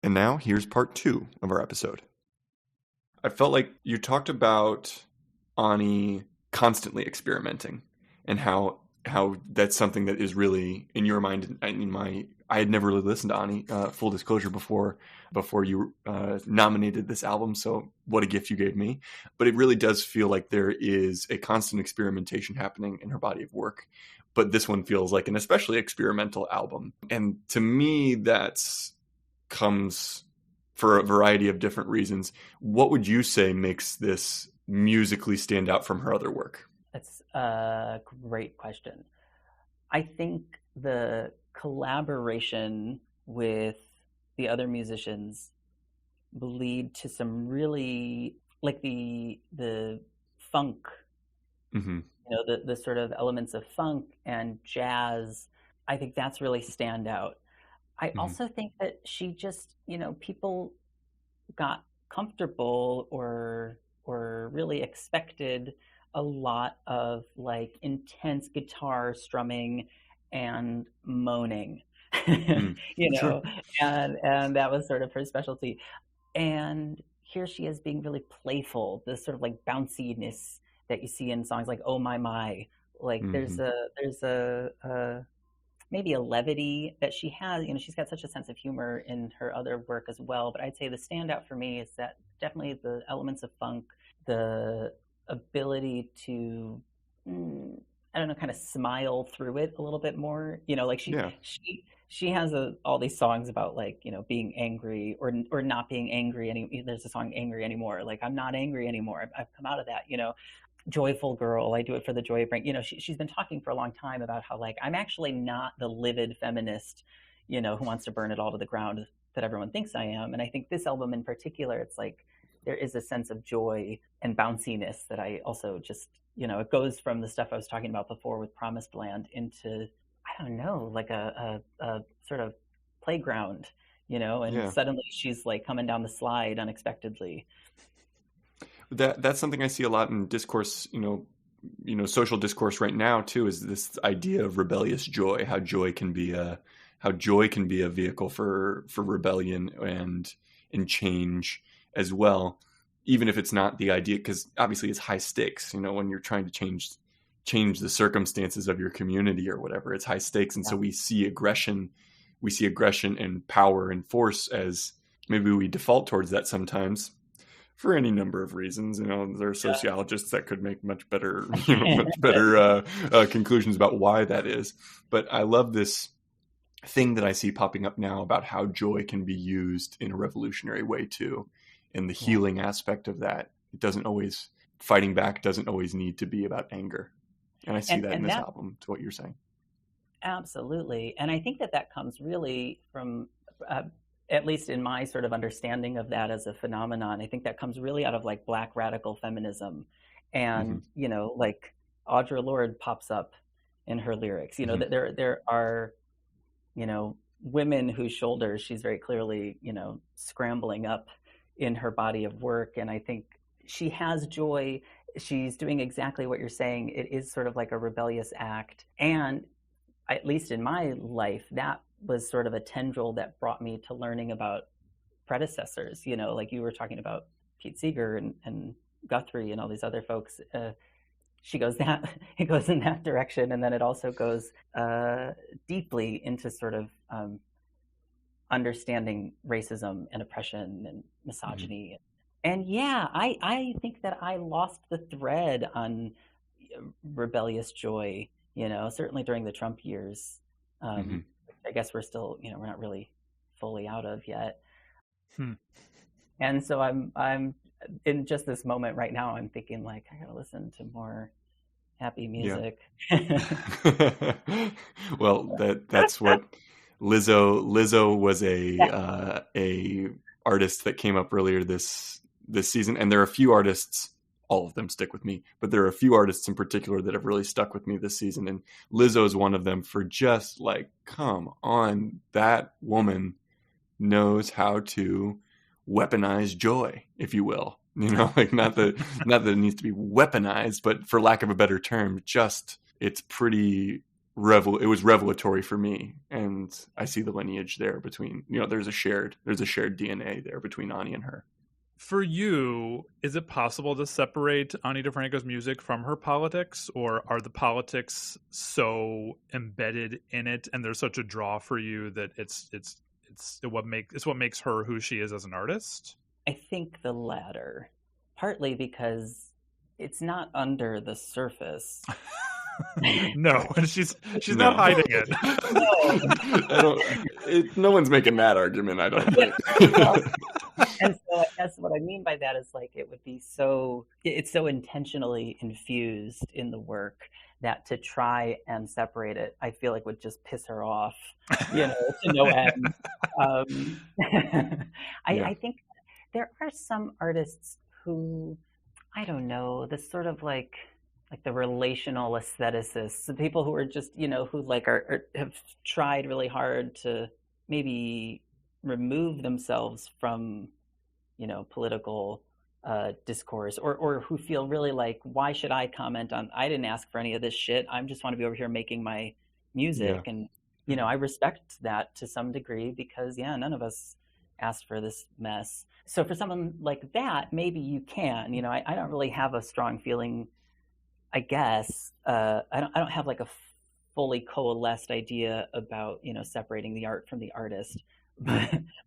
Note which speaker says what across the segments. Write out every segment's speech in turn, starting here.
Speaker 1: And now here's part 2 of our episode. I felt like you talked about Ani constantly experimenting and how that's something that is really in your mind and in my. I had never really listened to Ani, full disclosure, before you nominated this album. So what a gift you gave me. But it really does feel like there is a constant experimentation happening in her body of work. But this one feels like an especially experimental album. And to me, that's comes for a variety of different reasons. What would you say makes this musically stand out from her other work?
Speaker 2: That's a great question. I think the collaboration with the other musicians lead to some really, like the funk,
Speaker 1: Mm-hmm.
Speaker 2: the sort of elements of funk and jazz. I think that's really stand out. I also think that she just, people got comfortable or really expected a lot of like intense guitar strumming and moaning,
Speaker 1: Sure.
Speaker 2: and that was sort of her specialty. And here she is being really playful, this sort of like bounciness that you see in songs like "Oh My." Like
Speaker 1: Mm-hmm.
Speaker 2: there's a maybe a levity that she has. She's got such a sense of humor in her other work as well. But I'd say the standout for me is that definitely the elements of funk, the ability to, I don't know, kind of smile through it a little bit more. Like
Speaker 1: Yeah.
Speaker 2: she has all these songs about like being angry or not being angry there's a song "Angry Anymore." Like, I'm not angry anymore. I've come out of that. Joyful girl, I do it for the joy of bring. She's been talking for a long time about how like I'm actually not the livid feminist, who wants to burn it all to the ground that everyone thinks I am. And I think this album in particular, it's like there is a sense of joy and bounciness that I also just, it goes from the stuff I was talking about before with Promised Land into, I don't know, like a sort of playground, and
Speaker 1: Yeah.
Speaker 2: suddenly she's like coming down the slide unexpectedly.
Speaker 1: That's something I see a lot in discourse, social discourse right now too, is this idea of rebellious joy, how joy can be a vehicle for rebellion and change as well, even if it's not the idea, because obviously it's high stakes, when you're trying to change the circumstances of your community or whatever, it's high stakes. And
Speaker 2: Yeah.
Speaker 1: so we see aggression and power and force as maybe we default towards that sometimes for any number of reasons. There are sociologists that could make much better, conclusions about why that is. But I love this thing that I see popping up now about how joy can be used in a revolutionary way too, and the
Speaker 2: Yeah.
Speaker 1: healing aspect of that. Fighting back doesn't always need to be about anger. And I see that in
Speaker 2: And
Speaker 1: this
Speaker 2: that
Speaker 1: album, to what you're saying.
Speaker 2: absolutely. And I think that comes really from, at least in my sort of understanding of that as a phenomenon, I think that comes really out of like Black radical feminism.
Speaker 1: Mm-hmm.
Speaker 2: And, like Audre Lorde pops up in her lyrics,
Speaker 1: Mm-hmm.
Speaker 2: that there are, women whose shoulders she's very clearly, scrambling up in her body of work. And I think she has joy. She's doing exactly what you're saying. It is sort of like a rebellious act. And at least in my life, that was sort of a tendril that brought me to learning about predecessors. Like you were talking about Pete Seeger and Guthrie and all these other folks. It goes in that direction, and then it also goes deeply into sort of understanding racism and oppression and misogyny. And yeah, I think that I lost the thread on rebellious joy, certainly during the Trump years.
Speaker 1: Mm-hmm.
Speaker 2: I guess we're still, we're not really fully out of yet.
Speaker 3: Hmm.
Speaker 2: And so I'm in just this moment right now, I'm thinking like, I gotta listen to more happy music.
Speaker 1: Yeah. Well, that's what Lizzo was a artist that came up earlier this season, and there are a few artists, all of them stick with me, but there are a few artists in particular that have really stuck with me this season, and Lizzo is one of them. For just like, come on, that woman knows how to weaponize joy, if you will. Like not that it needs to be weaponized, but for lack of a better term, just it's pretty it was revelatory for me, and I see the lineage there between, there's a shared DNA there between Ani and her.
Speaker 3: For you, is it possible to separate Ani DiFranco's music from her politics, or are the politics so embedded in it and there's such a draw for you that it's what makes her who she is as an artist?
Speaker 2: I think the latter, partly because it's not under the surface.
Speaker 3: No, she's not hiding it.
Speaker 1: No one's making that argument, I don't think.
Speaker 2: And so that's what I mean by that is like it would be it's so intentionally infused in the work that to try and separate it, I feel like would just piss her off, to no end. I think there are some artists who, I don't know, this sort of like the relational aestheticists, the people who are just, who like have tried really hard to maybe remove themselves from, political discourse, or who feel really like, why should I comment on, I didn't ask for any of this shit. I just want to be over here making my music. Yeah. And, I respect that to some degree because, none of us asked for this mess. So for someone like that, maybe you can, I don't really have a strong feeling, I guess. I don't have like a fully coalesced idea about, separating the art from the artist.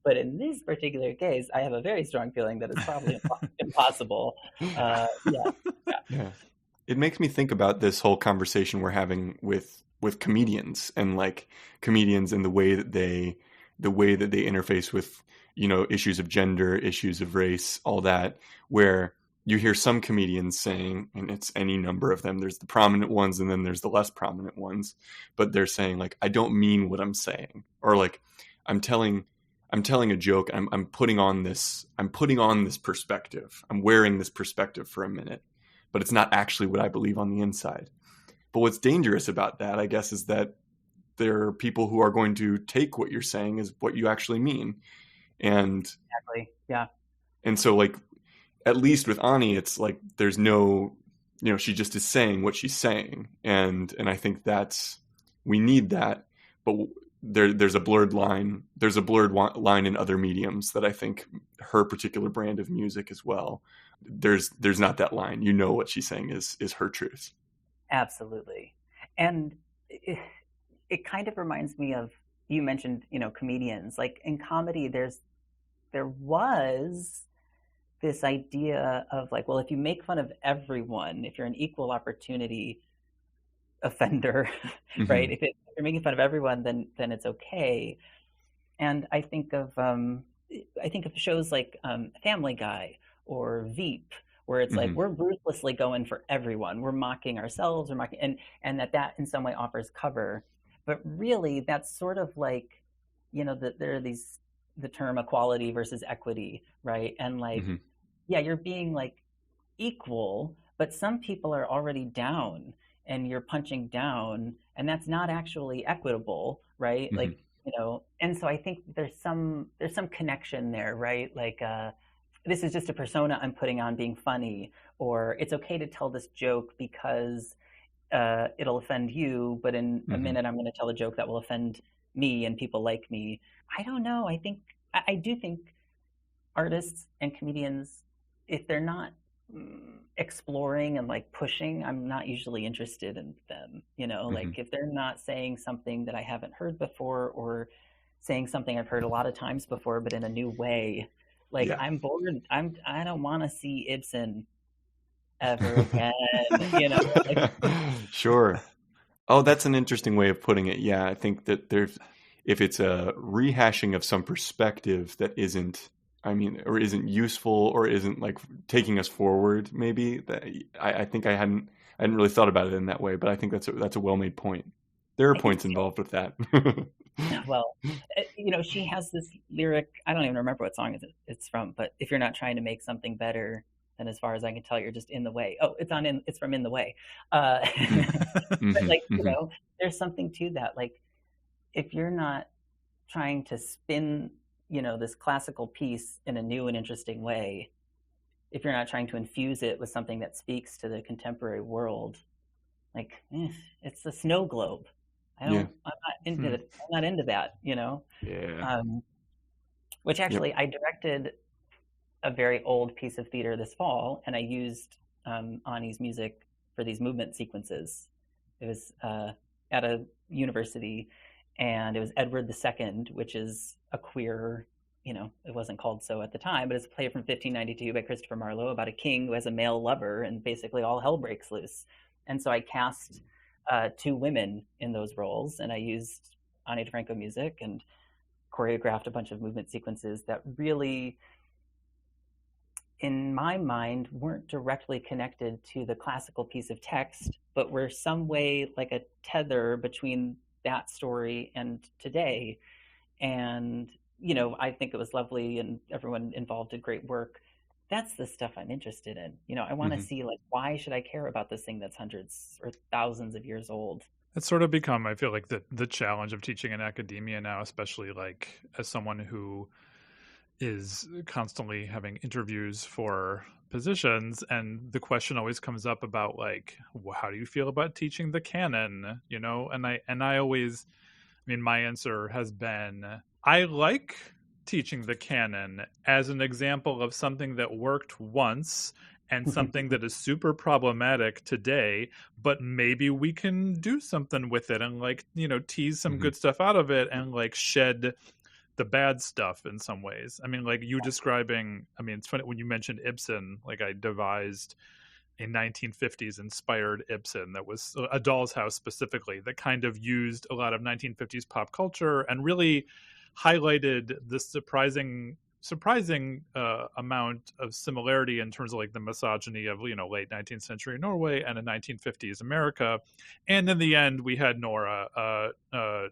Speaker 2: But in this particular case, I have a very strong feeling that it's probably impossible. Yeah.
Speaker 1: It makes me think about this whole conversation we're having with comedians and like comedians and the way that they interface with, issues of gender, issues of race, all that, where you hear some comedians saying, and it's any number of them, there's the prominent ones and then there's the less prominent ones, but they're saying like, I don't mean what I'm saying, or like, I'm telling a joke. I'm putting on this perspective. I'm wearing this perspective for a minute, but it's not actually what I believe on the inside. But what's dangerous about that, I guess, is that there are people who are going to take what you're saying as what you actually mean. And
Speaker 2: exactly. Yeah.
Speaker 1: And so like, at least with Ani, it's like, there's no, she just is saying what she's saying. And I think we need that, but there's a blurred line. There's a blurred line in other mediums that I think her particular brand of music as well. There's not that line. What she's saying is her truth.
Speaker 2: Absolutely. And it kind of reminds me of, you mentioned, comedians. Like in comedy, there was this idea of like, well, if you make fun of everyone, if you're an equal opportunity offender, mm-hmm. right? If you're making fun of everyone, then it's okay. And I think of shows like Family Guy or Veep, where it's mm-hmm. like we're ruthlessly going for everyone. We're mocking ourselves, and that in some way offers cover. But really, that's sort of like, there are the term equality versus equity, right? And like, mm-hmm. yeah, you're being like equal, but some people are already down and you're punching down, and that's not actually equitable, right? Mm-hmm. Like, and so I think there's some connection there, right? Like, this is just a persona I'm putting on being funny, or it's okay to tell this joke because it'll offend you, but in mm-hmm. a minute I'm going to tell a joke that will offend me and people like me. I don't know. I do think artists and comedians, if they're not exploring and like pushing, I'm not usually interested in them, mm-hmm. like if they're not saying something that I haven't heard before, or saying something I've heard a lot of times before, but in a new way, like yeah. I'm bored. I don't want to see Ibsen ever again, like...
Speaker 1: Sure. Oh, that's an interesting way of putting it. Yeah. I think that if it's a rehashing of some perspective that isn't useful, or isn't like taking us forward, maybe I think I hadn't really thought about it in that way, but I think that's a well-made point. There are points involved with that.
Speaker 2: Well, she has this lyric, I don't even remember what song it's from, but if you're not trying to make something better, then as far as I can tell, you're just in the way. Oh, it's from In the Way. But like, mm-hmm. There's something to that. Like, if you're not trying to spin this classical piece in a new and interesting way, if you're not trying to infuse it with something that speaks to the contemporary world, like, it's a snow globe, I'm not into that,
Speaker 1: Yeah.
Speaker 2: Which actually I directed a very old piece of theater this fall, and I used Ani's music for these movement sequences. It was at a university, and it was Edward II, which is a queer, it wasn't called so at the time, but it's a play from 1592 by Christopher Marlowe about a king who has a male lover, and basically all hell breaks loose. And so I cast 2 women in those roles, and I used Ani DiFranco music and choreographed a bunch of movement sequences that really, in my mind, weren't directly connected to the classical piece of text, but were some way like a tether between that story and today. And, I think it was lovely, and everyone involved did great work. That's the stuff I'm interested in. I want to see, like, why should I care about this thing that's hundreds or thousands of years old?
Speaker 3: It's sort of become, I feel like, the challenge of teaching in academia now, especially like as someone who is constantly having interviews for positions, and the question always comes up about like, well, how do you feel about teaching the canon? And I always, my answer has been, I like teaching the canon as an example of something that worked once and something that is super problematic today, but maybe we can do something with it and like, tease some good stuff out of it and like shed the bad stuff in some ways. Like you describing, it's funny when you mentioned Ibsen, like I devised a 1950s inspired Ibsen that was A Doll's House specifically, that kind of used a lot of 1950s pop culture and really highlighted the surprising amount of similarity in terms of like the misogyny of late 19th century Norway and in 1950s America. And in the end, we had Nora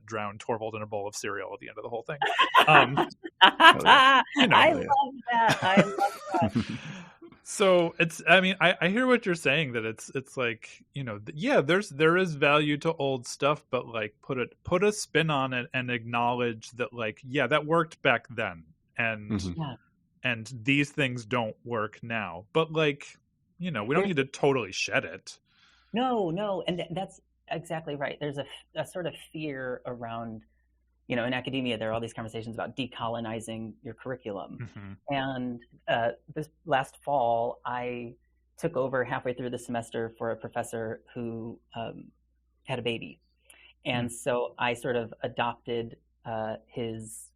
Speaker 3: drown Torvald in a bowl of cereal at the end of the whole thing.
Speaker 2: I love that.
Speaker 3: So it's, I hear what you're saying, that it's like, there is value to old stuff, but like put a spin on it and acknowledge that like, yeah, that worked back then. And these things don't work now, but like, we don't need to totally shed it.
Speaker 2: No. And that's exactly right. There's a sort of fear around, in academia, there are all these conversations about decolonizing your curriculum. And this last fall, I took over halfway through the semester for a professor who had a baby. And so I sort of adopted his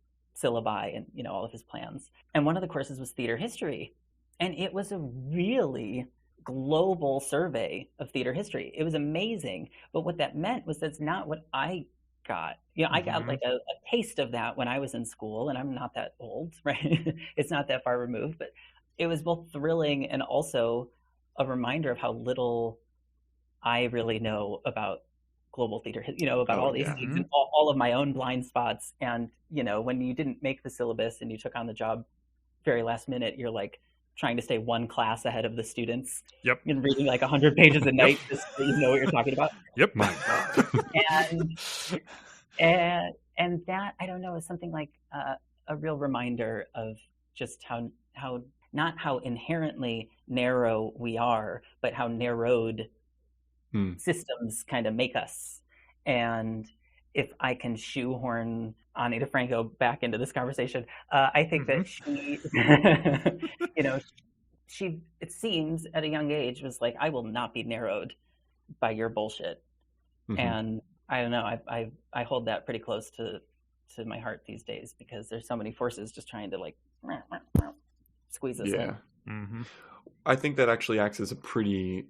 Speaker 2: syllabi and, all of his plans. And one of the courses was theater history. And it was a really global survey of theater history. It was amazing. But what that meant was that's not what I got. I got like a taste of that when I was in school, and I'm not that old, right? It's not that far removed, but it was both thrilling and also a reminder of how little I really know about global theater, about all these things and all of my own blind spots. And, when you didn't make the syllabus and you took on the job very last minute, you're like trying to stay one class ahead of the students.
Speaker 3: Yep.
Speaker 2: And reading like 100 pages a night just so you know what you're talking about.
Speaker 3: Yep.
Speaker 1: My God.
Speaker 2: And that, I don't know, is something like a real reminder of just how not how inherently narrow we are, but how narrowed systems kind of make us. And if I can shoehorn Ani DiFranco back into this conversation, I think that she, she, it seems at a young age was like, I will not be narrowed by your bullshit. And I don't know, I hold that pretty close to my heart these days, because there's so many forces just trying to like squeeze us in.
Speaker 1: I think that actually acts as a pretty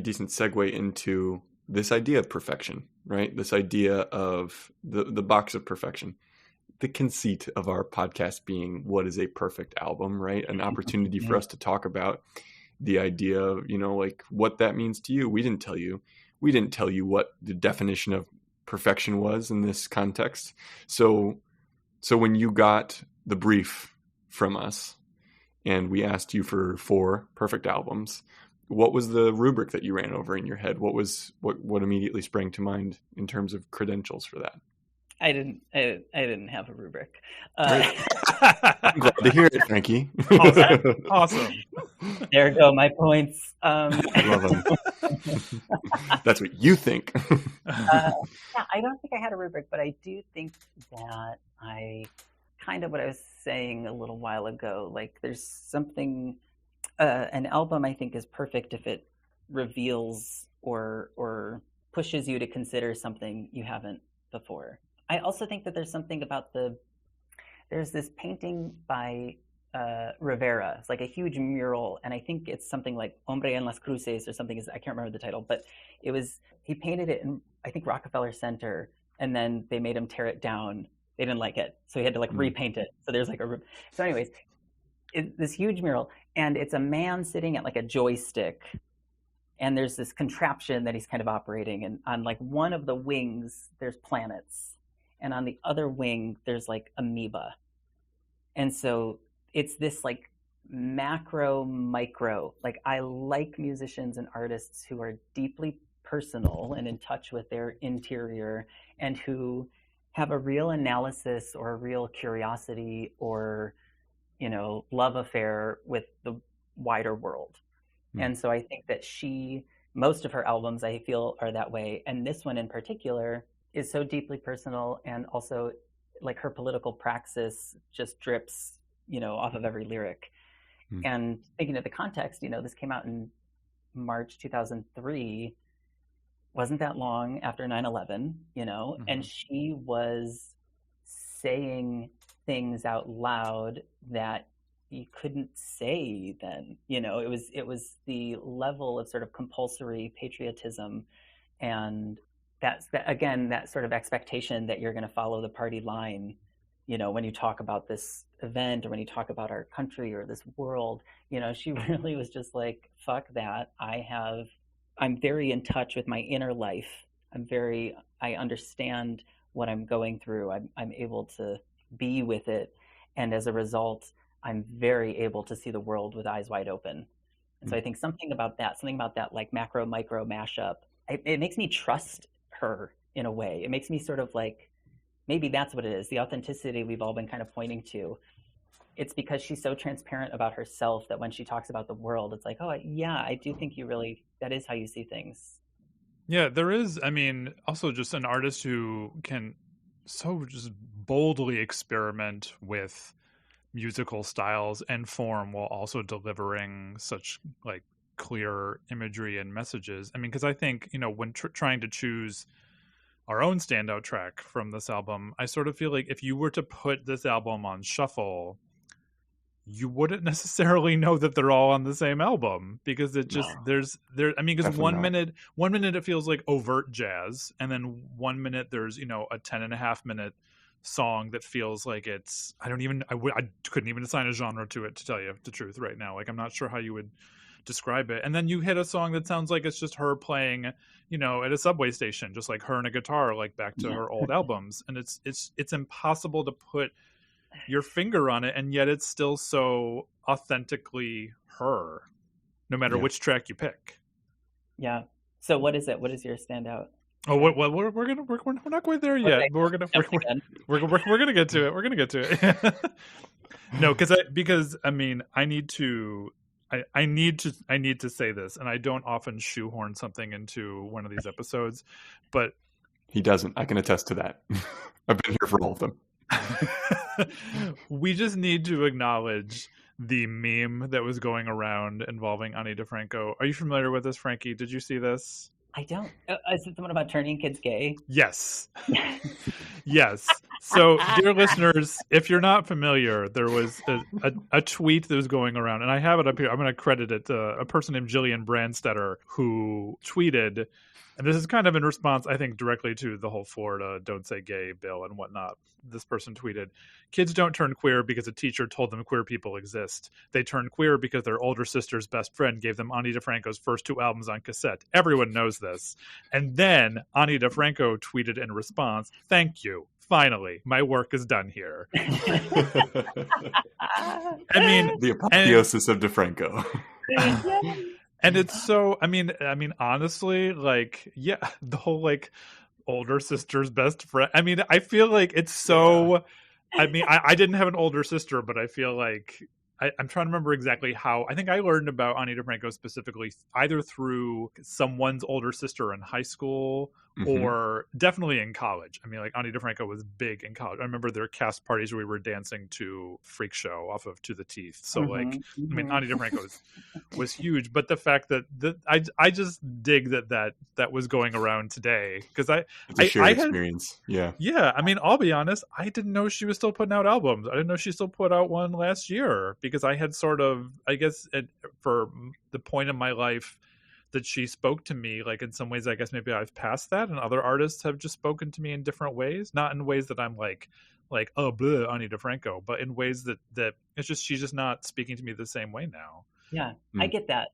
Speaker 1: decent segue into this idea of perfection, right? This idea of the box of perfection, the conceit of our podcast being what is a perfect album, right? An opportunity for us to talk about the idea of, like what that means to you. We didn't tell you what the definition of perfection was in this context. So when you got the brief from us and we asked you for 4 perfect albums, what was the rubric that you ran over in your head? What immediately sprang to mind in terms of credentials for that?
Speaker 2: I didn't have a rubric.
Speaker 1: I'm glad to hear it, Frankie.
Speaker 3: Awesome.
Speaker 2: There go my points.
Speaker 1: Love them. That's what you think.
Speaker 2: Yeah, I don't think I had a rubric, but I do think that I kind of what I was saying a little while ago. Like, there's something. An album, I think, is perfect if it reveals or pushes you to consider something you haven't before. I also think that there's something about there's this painting by Rivera. It's like a huge mural, and I think it's something like Hombre en las Cruces or something. I can't remember the title, but he painted it in, I think, Rockefeller Center, and then they made him tear it down. They didn't like it, so he had to repaint it. So there's like so anyways, this huge mural, and it's a man sitting at like a joystick, and there's this contraption that he's kind of operating, and on like one of the wings there's planets, and on the other wing there's like amoeba. And so it's this like macro micro, like I like musicians and artists who are deeply personal and in touch with their interior, and who have a real analysis or a real curiosity or, you know, love affair with the wider world. And so I think that most of her albums I feel are that way, and this one in particular is so deeply personal, and also like her political praxis just drips, you know, off of every lyric. And thinking of the context, you know, this came out in March 2003, wasn't that long after 9/11, you know, and she was saying things out loud that you couldn't say then, you know. It was the level of sort of compulsory patriotism, and that again, that sort of expectation that you're going to follow the party line, you know, when you talk about this event or when you talk about our country or this world. You know, she really was just like, fuck that. I'm very in touch with my inner life. I understand what I'm going through. I'm able to be with it, and as a result, I'm very able to see the world with eyes wide open. And so I think something about that like macro micro mashup, it makes me trust her in a way. It makes me sort of like, maybe that's what it is, the authenticity we've all been kind of pointing to. It's because she's so transparent about herself that when she talks about the world, it's like, oh yeah, I do think that is how you see things.
Speaker 3: Yeah, there is, I mean, also just an artist who can so just boldly experiment with musical styles and form while also delivering such like clear imagery and messages. I mean, because I think, you know, when trying to choose our own standout track from this album, I sort of feel like if you were to put this album on shuffle, you wouldn't necessarily know that they're all on the same album, because it just I mean, because one minute it feels like overt jazz, and then 1 minute there's, you know, a 10.5 minute song that feels like it's, I couldn't even assign a genre to it, to tell you the truth right now. Like, I'm not sure how you would describe it. And then you hit a song that sounds like it's just her playing, you know, at a subway station, just like her and a guitar, like back to her old albums. And it's impossible to put your finger on it, and yet it's still so authentically her, no matter which track you pick.
Speaker 2: Yeah. So what is it? What is your standout?
Speaker 3: Oh, well, we're not quite there yet. But we're gonna get to it. We're gonna get to it. No, because I mean, I need to say this, and I don't often shoehorn something into one of these episodes, but
Speaker 1: he doesn't. I can attest to that. I've been here for all of them.
Speaker 3: We just need to acknowledge the meme that was going around involving Ani DiFranco. Are you familiar with this, Frankie? Did you see this?
Speaker 2: I don't. Is it someone about turning kids gay?
Speaker 3: Yes. Yes. So, dear listeners, if you're not familiar, there was a tweet that was going around, and I have it up here. I'm going to credit it to a person named Jillian Brandstetter, who tweeted, and this is kind of in response, I think, directly to the whole Florida Don't Say Gay bill and whatnot. This person tweeted, "Kids don't turn queer because a teacher told them queer people exist. They turn queer because their older sister's best friend gave them Ani DiFranco's first 2 albums on cassette. Everyone knows this." And then Ani DiFranco tweeted in response, "Thank you. Finally, my work is done here." I mean,
Speaker 1: the apotheosis of DiFranco.
Speaker 3: And it's so, I mean, honestly, like, yeah, the whole like older sister's best friend. I mean, I feel like it's so, I mean, I didn't have an older sister, but I feel like I'm trying to remember exactly how. I think I learned about Ani DiFranco specifically either through someone's older sister in high school or definitely in college. I mean, like Ani DiFranco was big in college. I remember their cast parties where we were dancing to Freak Show off of To the Teeth. So like, I mean, Ani DiFranco was huge, but the fact that I just dig that was going around today because
Speaker 1: it's a shared experience.
Speaker 3: Yeah. I mean, I'll be honest, I didn't know she was still putting out albums. I didn't know she still put out one last year because I had sort of, I guess, for the point in my life that she spoke to me, like in some ways, I guess maybe I've passed that, and other artists have just spoken to me in different ways, not in ways that I'm like oh, bleh, Ani DiFranco, but in ways that it's just she's just not speaking to me the same way now.
Speaker 2: Yeah, I get that.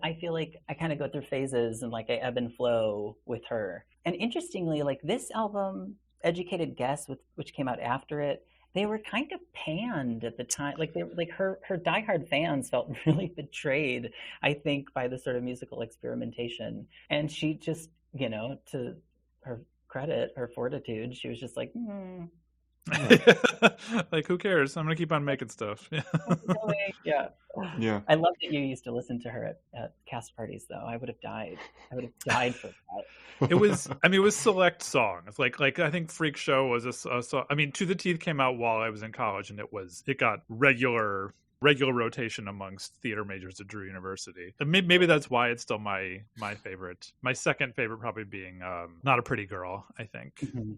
Speaker 2: I feel like I kind of go through phases and like I ebb and flow with her. And interestingly, like this album, Educated Guess, which came out after it, they were kind of panned at the time. Like they like her diehard fans felt really betrayed, I think, by the sort of musical experimentation. And she just, to her credit, her fortitude, she was just like,
Speaker 3: like, who cares? I'm gonna keep on making stuff.
Speaker 2: Yeah.
Speaker 1: Yeah.
Speaker 2: I love that you used to listen to her at cast parties, though. I would have died. For that.
Speaker 3: It was select songs. Like I think Freak Show was a song. I mean, To the Teeth came out while I was in college, and it got regular rotation amongst theater majors at Drew University. And maybe that's why it's still my favorite. My second favorite probably being Not a Pretty Girl, I think.
Speaker 2: Mm-hmm.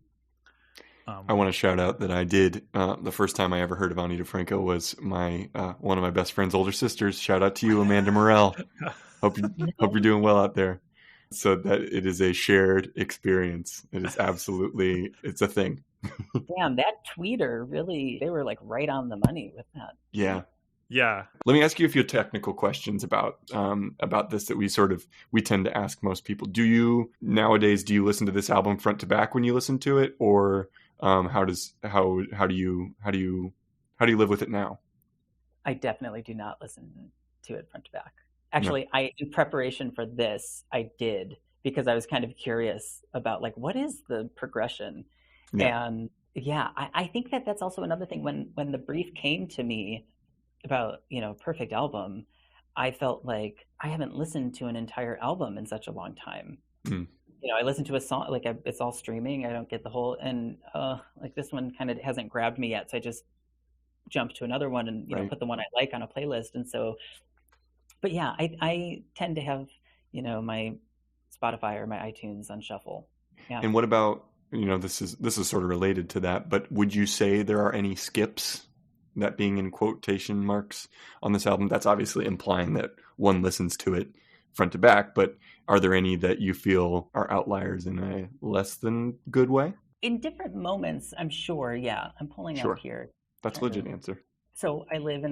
Speaker 1: I want to shout out that I did the first time I ever heard of Ani DiFranco was my one of my best friend's older sisters. Shout out to you, Amanda Morell. Hope you're doing well out there. So that it is a shared experience. It is absolutely, it's a thing.
Speaker 2: Damn, that tweeter really, they were like right on the money with that.
Speaker 1: Yeah.
Speaker 3: Yeah.
Speaker 1: Let me ask you a few technical questions about this that we tend to ask most people. Do you listen to this album front to back when you listen to it, or how do you live with it now?
Speaker 2: I definitely do not listen to it front to back. Actually, no. In preparation for this, I did, because I was kind of curious about like, what is the progression? Yeah. And yeah, I think that's also another thing. When the brief came to me about, Perfect Album, I felt like I haven't listened to an entire album in such a long time. I listened to a song, like it's all streaming. I don't get the whole, and like this one kind of hasn't grabbed me yet. So I just jumped to another one and, put the one I like on a playlist. And so, but yeah, I tend to have, my Spotify or my iTunes on shuffle. Yeah.
Speaker 1: And what about, this is sort of related to that, but would you say there are any skips, that being in quotation marks, on this album? That's obviously implying that one listens to it front to back, but are there any that you feel are outliers in a less than good way?
Speaker 2: In different moments, I'm sure. Yeah. I'm pulling up here.
Speaker 1: That's a legit answer.
Speaker 2: So I live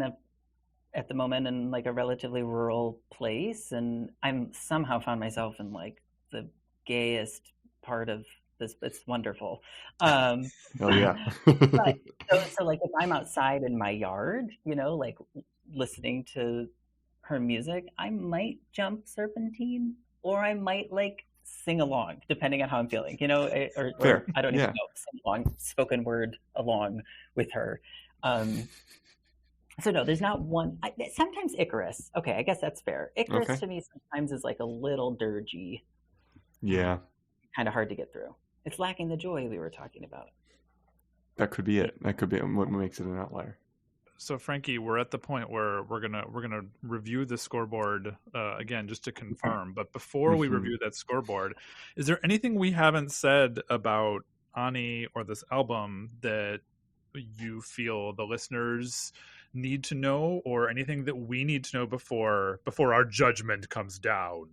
Speaker 2: at the moment in like a relatively rural place, and I'm somehow found myself in like the gayest part of this. It's wonderful.
Speaker 1: Oh yeah.
Speaker 2: But, so like if I'm outside in my yard, like listening to her music, I might jump Serpentine, or I might like sing along, depending on how I'm feeling, or I don't even know, sing along, spoken word along with her. So no, there's not one. Sometimes Icarus. Okay, I guess that's fair. Icarus to me sometimes is like a little dirgy.
Speaker 1: Yeah.
Speaker 2: Kind of hard to get through. It's lacking the joy we were talking about.
Speaker 1: That could be it. That could be what makes it an outlier.
Speaker 3: So Frankie, we're at the point where we're gonna review the scoreboard again, just to confirm. But before we review that scoreboard, is there anything we haven't said about Ani or this album that you feel the listeners need to know, or anything that we need to know before our judgment comes down?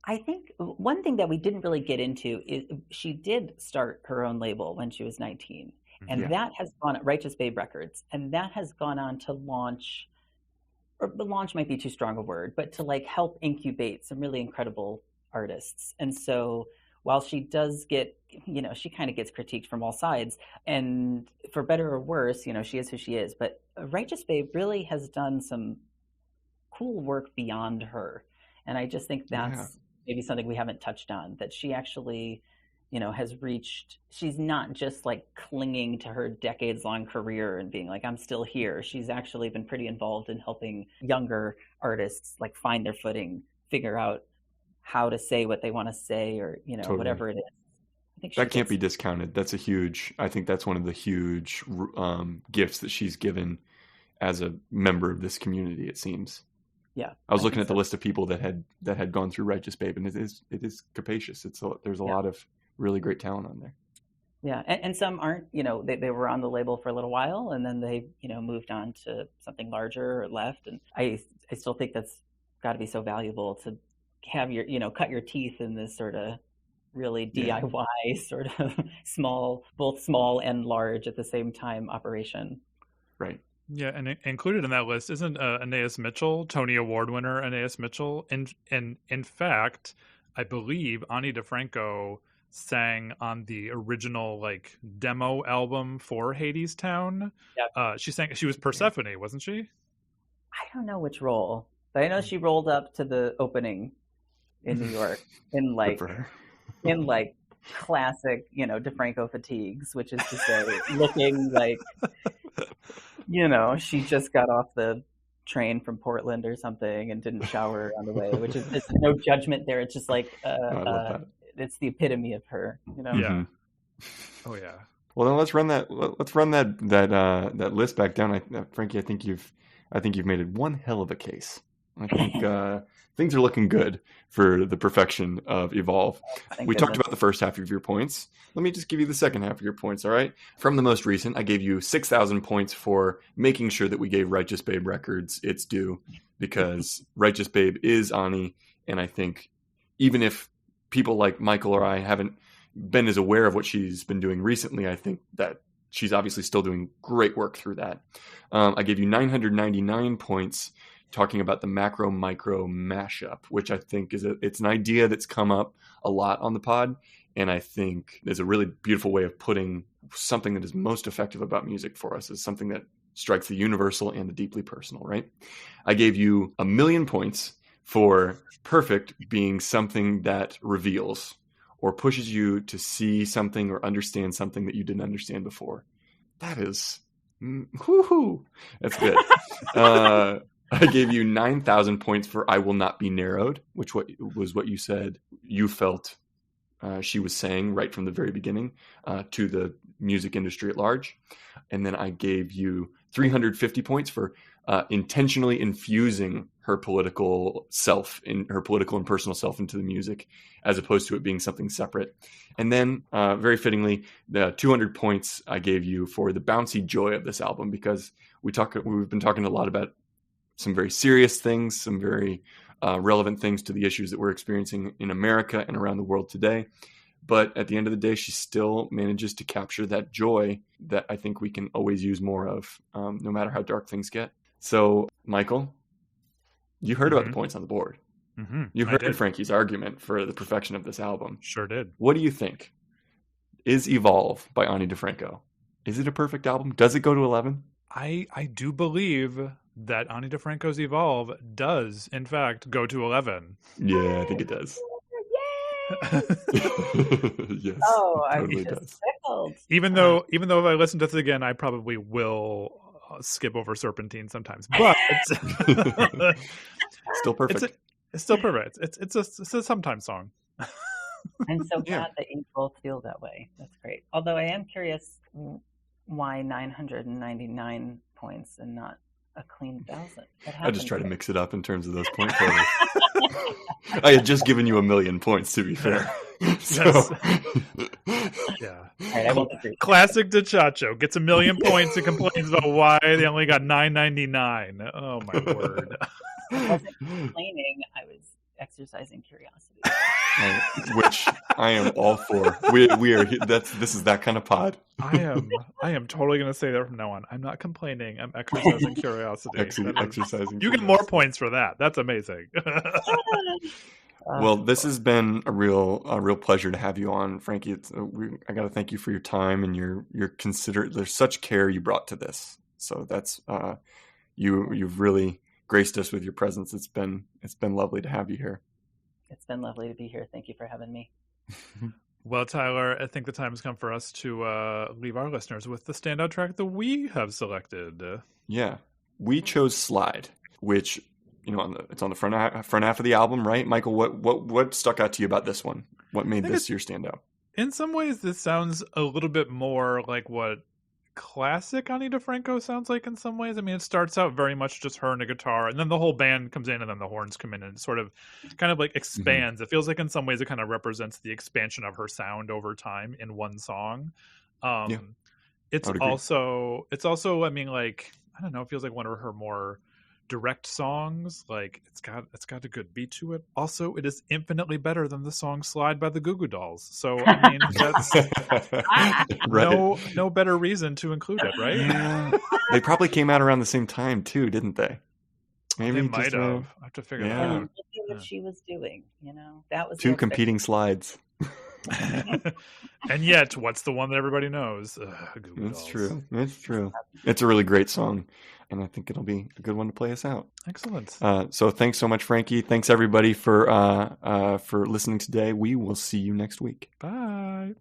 Speaker 2: I think one thing that we didn't really get into is she did start her own label when she was 19. And that has gone at Righteous Babe Records, and that has gone on to launch, or launch might be too strong a word, but to like help incubate some really incredible artists. And so while she does get, she kind of gets critiqued from all sides, and for better or worse, she is who she is. But Righteous Babe really has done some cool work beyond her. And I just think that's maybe something we haven't touched on, that she actually has reached, she's not just like clinging to her decades-long career and being like, I'm still here. She's actually been pretty involved in helping younger artists like find their footing, figure out how to say what they want to say, or,
Speaker 1: Totally.
Speaker 2: whatever it is. I think
Speaker 1: that can't be discounted. I think that's one of the huge gifts that she's given as a member of this community, it seems.
Speaker 2: Yeah.
Speaker 1: I was looking at the list of people that had gone through Righteous Babe, and it is capacious. There's a lot of really great talent on there.
Speaker 2: Yeah, and some aren't, they were on the label for a little while, and then they, moved on to something larger or left. And I still think that's got to be so valuable to have your, cut your teeth in this sort of really DIY sort of both small and large at the same time operation.
Speaker 1: Right.
Speaker 3: Yeah, and included in that list isn't Anais Mitchell, Tony Award winner Anais Mitchell. In fact, I believe Ani DiFranco sang on the original like demo album for Hadestown. Yep. She was Persephone, wasn't she?
Speaker 2: I don't know which role, but I know she rolled up to the opening in New York in like classic, DiFranco fatigues, which is to say looking like she just got off the train from Portland or something and didn't shower on the way, which is, there's no judgment there. It's just like it's the epitome of her,
Speaker 3: Yeah.
Speaker 1: Mm-hmm.
Speaker 3: Oh yeah.
Speaker 1: Well, then let's run that list back down. Frankie, I think you've made it one hell of a case. I think things are looking good for the perfection of Evolve. We talked about the first half of your points. Let me just give you the second half of your points, all right? From the most recent, I gave you 6,000 points for making sure that we gave Righteous Babe Records its due, because Righteous Babe is Ani, and I think even if people like Michael or I haven't been as aware of what she's been doing recently, I think that she's obviously still doing great work through that. I gave you 999 points talking about the macro micro mashup, which I think it's an idea that's come up a lot on the pod, and I think is a really beautiful way of putting something that is most effective about music for us as something that strikes the universal and the deeply personal, right? I gave you 1,000,000 points for perfect being something that reveals or pushes you to see something or understand something that you didn't understand before. That is, that's good. I gave you 9,000 points for I Will Not Be Narrowed, which was what you said you felt she was saying right from the very beginning to the music industry at large. And then I gave you 350 points for intentionally infusing her political and personal self into the music, as opposed to it being something separate. And then, very fittingly, the 200 points I gave you for the bouncy joy of this album, because we've been talking a lot about some very serious things, some very relevant things to the issues that we're experiencing in America and around the world today. But at the end of the day, she still manages to capture that joy that I think we can always use more of, no matter how dark things get. So, Michael, you heard about the points on the board. Mm-hmm. You heard Frankie's argument for the perfection of this album.
Speaker 3: Sure did.
Speaker 1: What do you think? Is Evolve by Ani DiFranco, is it a perfect album? Does it go to 11?
Speaker 3: I do believe that Ani DiFranco's Evolve does, in fact, go to 11.
Speaker 1: Yeah, I think it does. Yes.
Speaker 2: Oh, I
Speaker 1: totally
Speaker 2: was
Speaker 1: does.
Speaker 2: tickled.
Speaker 3: Even though if I listen to this again, I probably will skip over Serpentine sometimes. But
Speaker 1: still perfect.
Speaker 3: It's still perfect. It's a sometimes song.
Speaker 2: I'm so glad that you both feel that way. That's great. Although I am curious why 999 points and not a clean 1,000.
Speaker 1: I just try to mix it up in terms of those point totals. I had just given you 1,000,000 points, to be fair. So.
Speaker 3: Yeah.
Speaker 2: Right, I won't agree.
Speaker 3: Classic DiCiaccio gets 1,000,000 points and complains about why they only got 999. Oh my word!
Speaker 2: I wasn't complaining. I was exercising curiosity.
Speaker 1: Which I am all for. We are. This is that kind of pod.
Speaker 3: I am totally going to say that from now on. I'm not complaining. I'm exercising curiosity.
Speaker 1: Exercising.
Speaker 3: You get more points for that. That's amazing.
Speaker 1: Well, this has been a real pleasure to have you on, Frankie. I got to thank you for your time and your considerate. There's such care you brought to this. So that's you've really graced us with your presence. It's been lovely to have you here.
Speaker 2: It's been lovely to be here. Thank you for having me.
Speaker 3: Well, Tyler, I think the time has come for us to leave our listeners with the standout track that we have selected.
Speaker 1: Yeah, we chose "Slide," which it's on the front half of the album, right? Michael, what stuck out to you about this one? What made this your standout?
Speaker 3: In some ways, this sounds a little bit more like what classic Ani DiFranco sounds like in some ways. I mean, it starts out very much just her and a guitar, and then the whole band comes in, and then the horns come in, and it sort of kind of like expands. Mm-hmm. It feels like in some ways it kind of represents the expansion of her sound over time in one song. It's also, I mean, like, I don't know, it feels like one of her more direct songs. Like it's got a good beat to it. Also, it is infinitely better than the song "Slide" by the Goo Goo Dolls. So I mean, that's no better reason to include it, right?
Speaker 1: Yeah. They probably came out around the same time too, didn't they?
Speaker 3: Maybe they might have. I have to figure that out.
Speaker 2: What she was doing, that was
Speaker 1: two competing slides.
Speaker 3: And yet, what's the one that everybody knows?
Speaker 1: It's true. It's true. It's a really great song, and I think it'll be a good one to play us out.
Speaker 3: Excellent.
Speaker 1: So thanks so much, Frankie. Thanks everybody for listening today. We will see you next week.
Speaker 3: Bye.